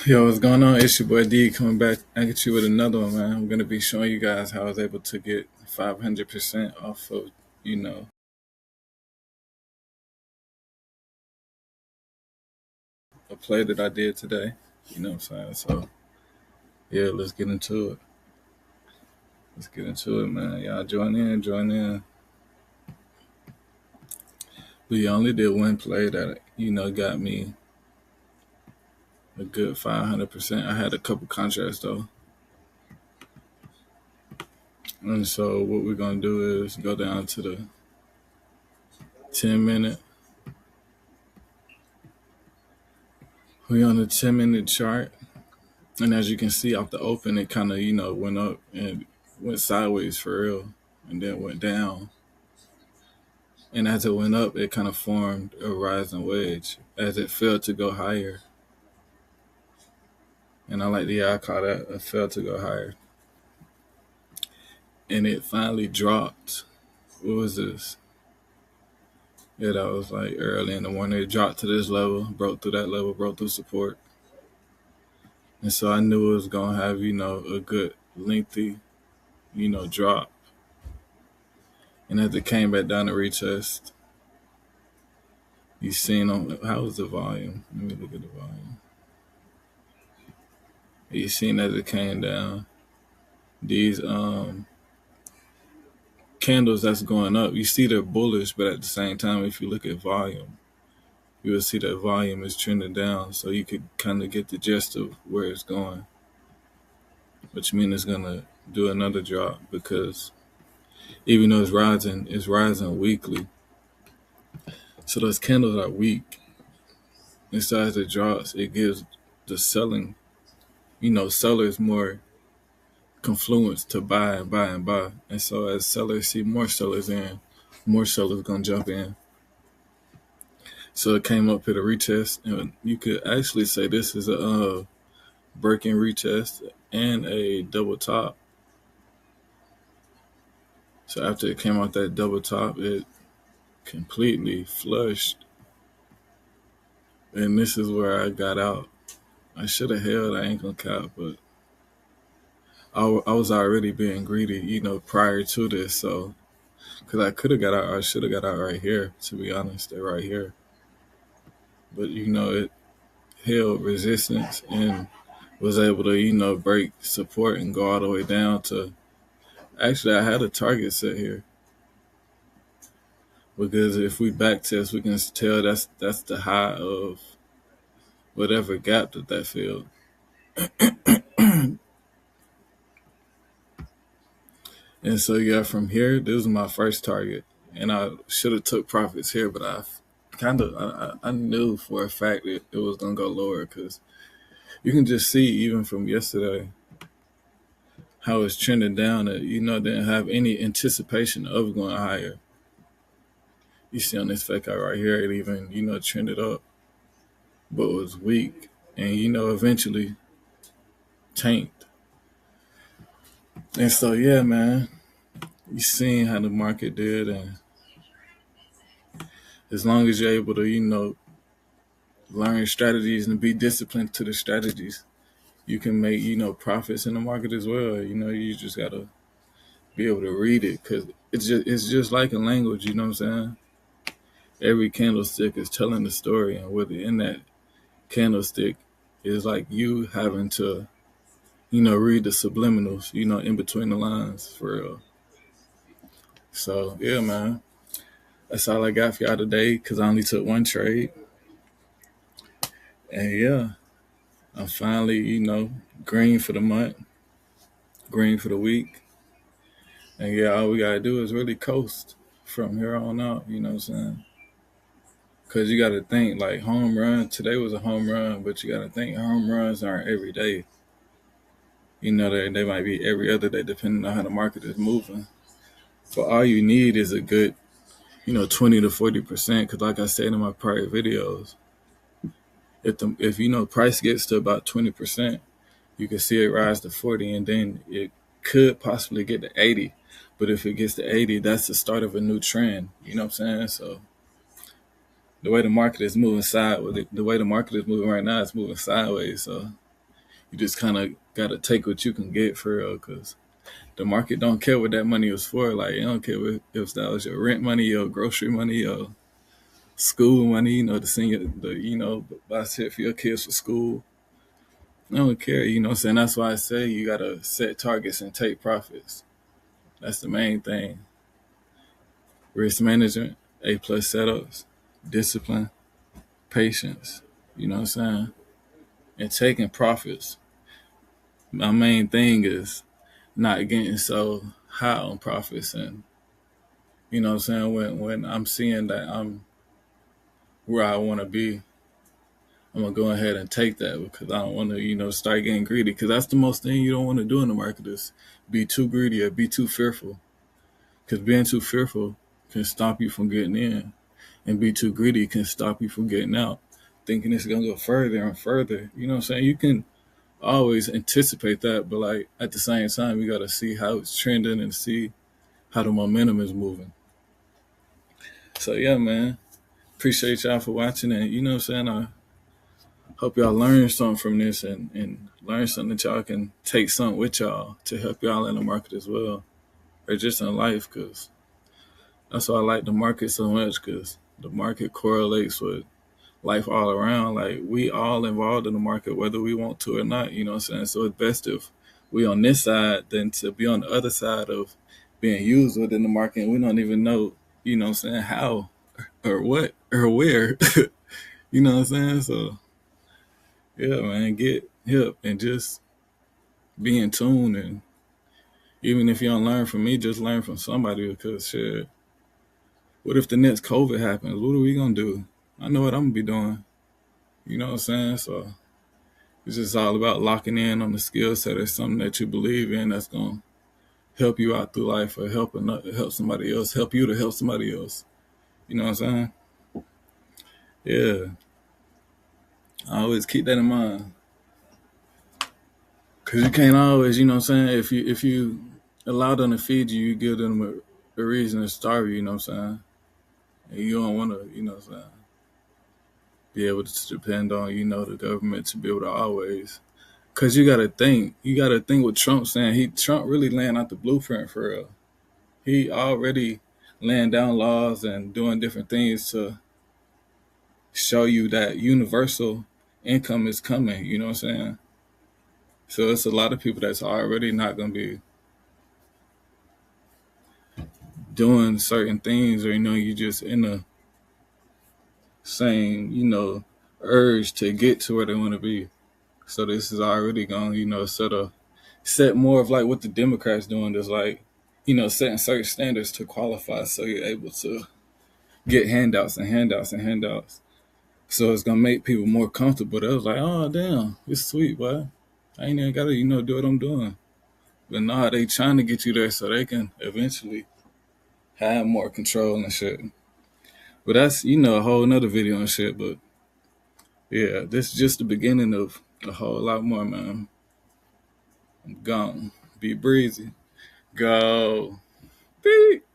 Yo, what's going on? It's your boy D coming back at you with another one, man. I'm gonna be showing you guys how I was able to get 500% off of, you know, a play that I did today. You know what I'm saying? So yeah, let's get into it. Let's get into it, man. Y'all join in, join in. We only did one play that got me a good 500%. I had a couple contracts though, and so what we're gonna do is go down to the 10 minute. We on the 10 minute chart. And as you can see off the open, it kind of, went up and went sideways for real and then went down. And as it went up, it kind of formed a rising wedge as it failed to go higher. And I call that a fail to go higher. And it finally dropped. What was this? Yeah, that was like early in the morning. It dropped to this level, broke through that level, broke through support. And so I knew it was going to have, a good lengthy, drop. And as it came back down to retest, you seen on how was the volume? Let me look at the volume. You seen as it came down, these candles that's going up. You see they're bullish, but at the same time, if you look at volume, you will see that volume is trending down. So you could kind of get the gist of where it's going, which means it's gonna do another drop because even though it's rising weekly. So those candles are weak. And so as it drops, it gives the selling, sellers more confluence to buy and buy and buy. And so as sellers see more sellers in, more sellers gonna jump in. So it came up at a retest, and you could actually say this is a breaking retest and a double top. So after it came out that double top, it completely flushed. And this is where I got out. I should have held, I ain't gonna cap, but I was already being greedy, prior to this. So, because I could have got out, I should have got out right here, to be honest, they're right here. But, it held resistance and was able to, break support and go all the way down to, actually, I had a target set here. Because if we back test, we can tell that's the high of whatever gap that filled. And so, yeah, from here, this was my first target. And I should have took profits here, but I knew for a fact it was going to go lower because you can just see even from yesterday how it's trending down that, didn't have any anticipation of going higher. You see on this fake out right here, it even, trended up, but was weak and, eventually tanked. And so, yeah, man, you seen how the market did. And as long as you're able to, learn strategies and be disciplined to the strategies, you can make, profits in the market as well. You just got to be able to read it because it's just like a language, you know what I'm saying? Every candlestick is telling the story, and within that candlestick is like you having to, read the subliminals, in between the lines for real. So yeah, man, that's all I got for y'all today because I only took one trade, and yeah, I'm finally, green for the month, green for the week, and yeah, all we gotta do is really coast from here on out. You know what I'm saying? Because you got to think like home run. Today was a home run, but you got to think home runs aren't every day. They might be every other day depending on how the market is moving. But all you need is a good, 20 to 40%. Because like I said in my prior videos, if price gets to about 20%, you can see it rise to 40, and then it could possibly get to 80. But if it gets to 80, that's the start of a new trend. You know what I'm saying? So the way the market is moving right now, it's moving sideways. So You just kind of got to take what you can get for real, because the market don't care what that money was for. Like, it don't care if that was your rent money, your grocery money, your school money, to send buy shit for your kids for school. I don't care, what I'm saying? That's why I say you got to set targets and take profits. That's the main thing. Risk management, A+ setups, discipline, patience, you know what I'm saying? And taking profits. My main thing is not getting so high on profits, and you know what I'm saying, when I'm seeing that I'm where I want to be, I'm gonna go ahead and take that, because I don't want to start getting greedy, because that's the most thing you don't want to do in the market is be too greedy or be too fearful, because being too fearful can stop you from getting in, and be too greedy can stop you from getting out, thinking it's gonna go further and further. You know what I'm saying? You can always anticipate that, but like at the same time, you gotta see how it's trending and see how the momentum is moving. So yeah, man. Appreciate y'all for watching, and you know what I'm saying? I hope y'all learn something from this, and learn something that y'all can take something with y'all to help y'all in the market as well. Or just in life, because that's why I like the market so much, because the market correlates with life all around. Like, we all involved in the market, whether we want to or not, you know what I'm saying? So it's best if we on this side than to be on the other side of being used within the market, and we don't even know, you know what I'm saying, how or what or where. You know what I'm saying? So yeah, man, get hip and just be in tune. And even if you don't learn from me, just learn from somebody, because shit, what if the next COVID happens? What are we gonna do? I know what I'm gonna be doing. You know what I'm saying? So it's just all about locking in on the skill set or something that you believe in that's gonna help you out through life, or help somebody else, help you to help somebody else. You know what I'm saying? Yeah. I always keep that in mind. Cause you can't always, you know what I'm saying? If you allow them to feed you, you give them a reason to starve you, you know what I'm saying? And you don't wanna, you know what I'm saying, be able to depend on, the government to be able to always. Cause you gotta think what Trump's saying. Trump really laying out the blueprint for real. He already laying down laws and doing different things to show you that universal income is coming, you know what I'm saying? So it's a lot of people that's already not gonna be doing certain things, or you just in a same, urge to get to where they want to be. So this is already going, set more of like what the Democrats doing, is like, setting certain standards to qualify, so you're able to get handouts and handouts and handouts. So it's gonna make people more comfortable. They was like, oh damn, it's sweet, but I ain't even gotta, do what I'm doing. But nah, they trying to get you there so they can eventually have more control and shit. But that's, a whole nother video and shit. But yeah, this is just the beginning of a whole lot more, man. I'm gone. Be breezy. Go. Beep.